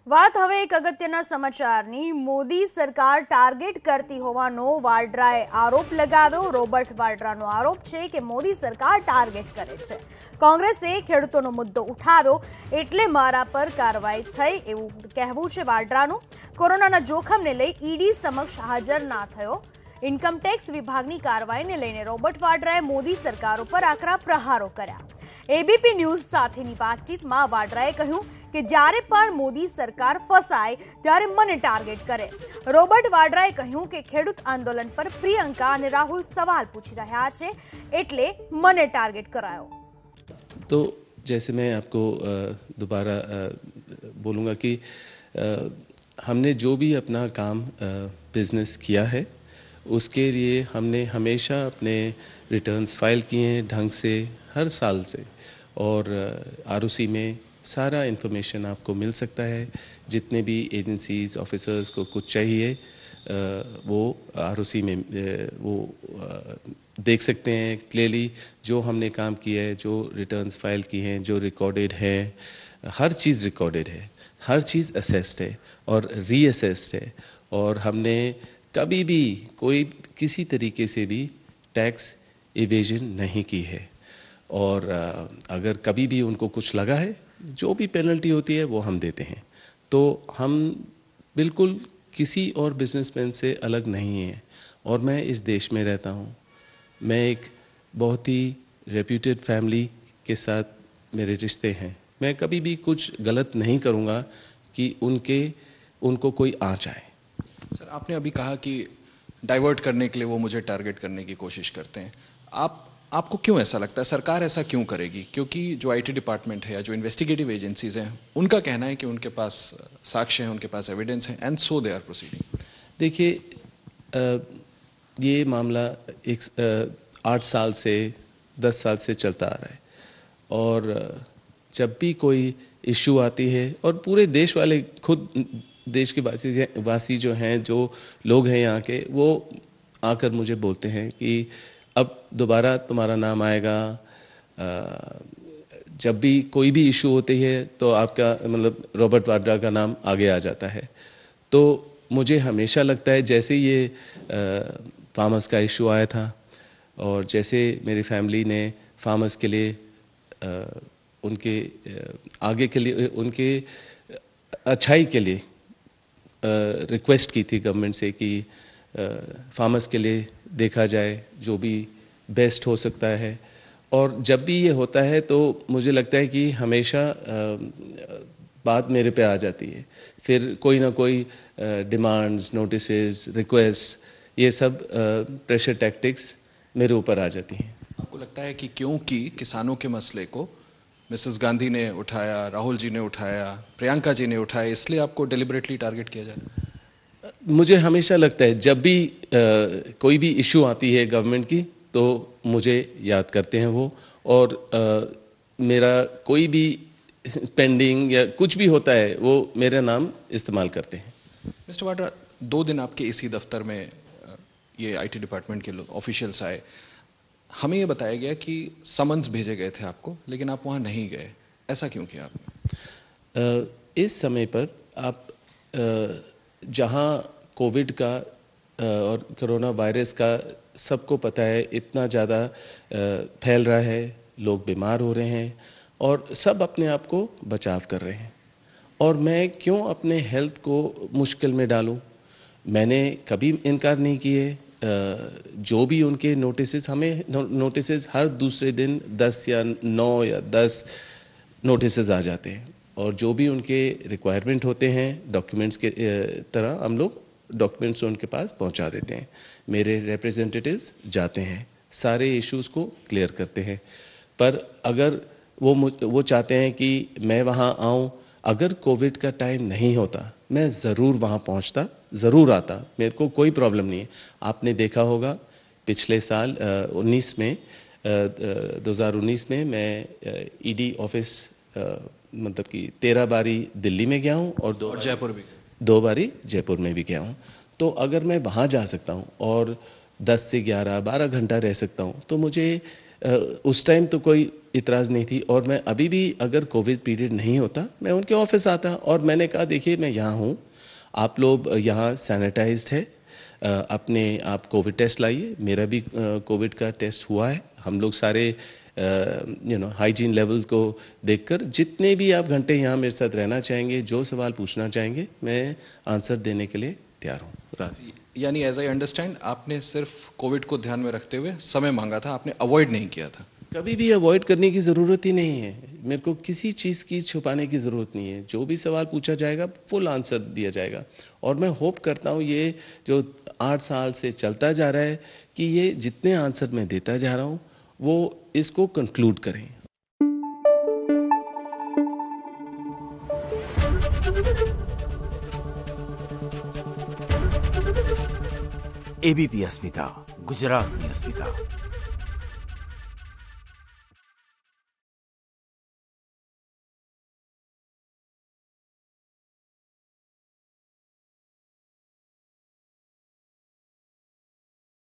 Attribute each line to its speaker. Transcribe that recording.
Speaker 1: વાત હવે એક અગત્યના સમાચારની મોદી સરકાર ટાર્ગેટ કરતી હોવાનો વાડ્રાએ આરોપ લગાવ્યો। રોબર્ટ વાડ્રાનો આરોપ છે કે મોદી સરકાર ટાર્ગેટ કરે છે। કોંગ્રેસે ખેડૂતોનો મુદ્દો ઉઠાવ્યો એટલે મારા પર કાર્યવાહી થઈ એવું કહેવું છે વાડ્રાનું। કોરોનાના જોખમને લઈ ઈડી સમક્ષ હાજર ના થયો। ઇન્કમ ટેક્સ વિભાગની કાર્યવાહીને લઈને રોબર્ટ વાડ્રાએ મોદી સરકાર ઉપર આકરા પ્રહારો કર્યા। એબીપી ન્યૂઝ સાથેની વાતચીતમાં વાડ્રાએ કહ્યું કે જ્યારે પણ મોદી સરકાર ફસાય ત્યારે મને ટાર્ગેટ કરે। રોબર્ટ વાડ્રાએ કહ્યું કે ખેડૂત આંદોલન પર પ્રિયંકા અને રાહુલ સવાલ પૂછી રહ્યા છે એટલે મને ટાર્ગેટ કરાયો।
Speaker 2: तो जैसे मैं आपको दोबारा बोलूँगा कि हमने जो भी अपना काम बिजनेस किया है उसके लिए हमने हमेशा अपने रिटर्न्स फाइल किए हैं ढंग से हर साल से, और आरओसी में सारा इन्फॉर्मेशन आपको मिल सकता है। जितने भी एजेंसीज ऑफिसर्स को कुछ चाहिए वो आरओसी में वो देख सकते हैं क्लियरली जो हमने काम किया है, जो रिटर्न्स फाइल की हैं, जो रिकॉर्डेड है, हर चीज़ रिकॉर्डेड है, हर चीज़ असेस्ड है और रीअसेस्ड है। और हमने कभी भी कोई किसी तरीके से भी टैक्स इवेजन नहीं की है। और अगर कभी भी उनको कुछ लगा है जो भी पेनल्टी होती है वो हम देते हैं। तो हम बिल्कुल किसी और बिजनेसमैन से अलग नहीं हैं। और मैं इस देश में रहता हूँ, मैं एक बहुत ही रेप्यूटेड फैमिली के साथ मेरे रिश्ते हैं। मैं कभी भी कुछ गलत नहीं करूँगा कि उनको कोई आँच आए।
Speaker 3: सर, आपने अभी कहा कि डाइवर्ट करने के लिए वो मुझे टारगेट करने की कोशिश करते हैं। आपको क्यों ऐसा लगता है, सरकार ऐसा क्यों करेगी? क्योंकि जो आईटी डिपार्टमेंट है या जो इन्वेस्टिगेटिव एजेंसीज हैं उनका कहना है कि उनके पास साक्ष्य हैं, उनके पास एविडेंस है, and so they are proceeding.
Speaker 2: देखिए, ये मामला 8 साल से 10 साल से चलता आ रहा है, और जब भी कोई इश्यू आती है और पूरे देश वाले, खुद देश के वासी जो हैं, जो लोग हैं यहाँ के, वो आकर मुझे बोलते हैं कि अब दोबारा तुम्हारा नाम आएगा। जब भी कोई भी इशू होती है तो आपका मतलब रॉबर्ट वाड्रा का नाम आगे आ जाता है। तो मुझे हमेशा लगता है जैसे ये फार्मर्स का इशू आया था और जैसे मेरी फैमिली ने फार्मर्स के लिए उनके आगे के लिए, उनके अच्छाई के लिए रिक्वेस्ट की थी गवर्नमेंट से कि फार्मर्स के लिए देखा जाए जो भी बेस्ट हो सकता है। और जब भी ये होता है तो मुझे लगता है कि हमेशा बात मेरे पे आ जाती है। फिर कोई ना कोई डिमांड्स, नोटिसेस, रिक्वेस्ट, ये सब प्रेशर टैक्टिक्स मेरे ऊपर आ जाती हैं।
Speaker 3: आपको लगता है कि क्योंकि किसानों के मसले को मिसेस गांधी ने उठाया, राहुल जी ने उठाया, प्रियंका जी ने उठाया, इसलिए आपको डेलिबरेटली टारगेट किया जा रहा है?
Speaker 2: मुझे हमेशा लगता है जब भी कोई भी इशू आती है गवर्नमेंट की तो मुझे याद करते हैं वो, और मेरा कोई भी पेंडिंग या कुछ भी होता है वो मेरा नाम इस्तेमाल करते हैं।
Speaker 3: मिस्टर वाड्रा, 2 दिन आपके इसी दफ्तर में ये आईटी डिपार्टमेंट के ऑफिशियल्स आए। हमें ये बताया गया कि समन्स भेजे गए थे आपको, लेकिन आप वहां नहीं गए। ऐसा क्यों किया आपने?
Speaker 2: इस समय पर आप जहां कोविड का और कोरोना वायरस का सबको पता है इतना ज़्यादा फैल रहा है, लोग बीमार हो रहे हैं और सब अपने आप को बचाव कर रहे हैं, और मैं क्यों अपने हेल्थ को मुश्किल में डालूं? मैंने कभी इनकार नहीं किए। जो भी उनके नोटिसेस, हमें नोटिसेस हर दूसरे दिन 10 या 9 या 10 नोटिसेस आ जाते हैं, और जो भी उनके रिक्वायरमेंट होते हैं डॉक्यूमेंट्स के तरह हम लोग डॉक्यूमेंट्स उनके पास पहुंचा देते हैं। मेरे रिप्रेजेंटेटिव्स जाते हैं, सारे इश्यूज को क्लियर करते हैं। पर अगर वो चाहते हैं कि मैं वहां आऊं, अगर कोविड का टाइम नहीं होता मैं ज़रूर वहां पहुंचता, ज़रूर आता, मेरे को कोई प्रॉब्लम नहीं है। आपने देखा होगा पिछले साल 2019 में मैं ईडी ऑफिस मतलब कि 13 बारी दिल्ली में गया हूं और 2 बारी जयपुर में भी गया हूं। तो अगर मैं वहां जा सकता हूं और 10 से 11, 12 घंटा रह सकता हूं तो मुझे उस टाइम तो कोई इतराज़ नहीं थी और मैं अभी भी अगर कोविड पीरियड नहीं होता मैं उनके ऑफिस आता और मैंने कहा देखिए मैं यहाँ हूँ, आप लोग यहाँ सैनिटाइज्ड है, अपने आप कोविड टेस्ट लाइए, मेरा भी कोविड का टेस्ट हुआ है, हम लोग सारे हाइजीन लेवल को देखकर जितने भी आप घंटे यहाँ मेरे साथ रहना चाहेंगे, जो सवाल पूछना चाहेंगे मैं आंसर देने के लिए तैयार हूँ। राज,
Speaker 3: यानी एज आई अंडरस्टैंड आपने सिर्फ कोविड को ध्यान में रखते हुए समय मांगा था, आपने अवॉइड नहीं किया था।
Speaker 2: कभी भी अवॉइड करने की ज़रूरत ही नहीं है, मेरे को किसी चीज़ की छुपाने की ज़रूरत नहीं है, जो भी सवाल पूछा जाएगा फुल आंसर दिया जाएगा। और मैं होप करता हूँ ये जो 8 साल से चलता जा रहा है कि ये जितने आंसर मैं देता जा रहा हूँ वो इसको कंक्लूड करें।
Speaker 4: एबीपी अस्मिता, गुजरातनी अस्मिता।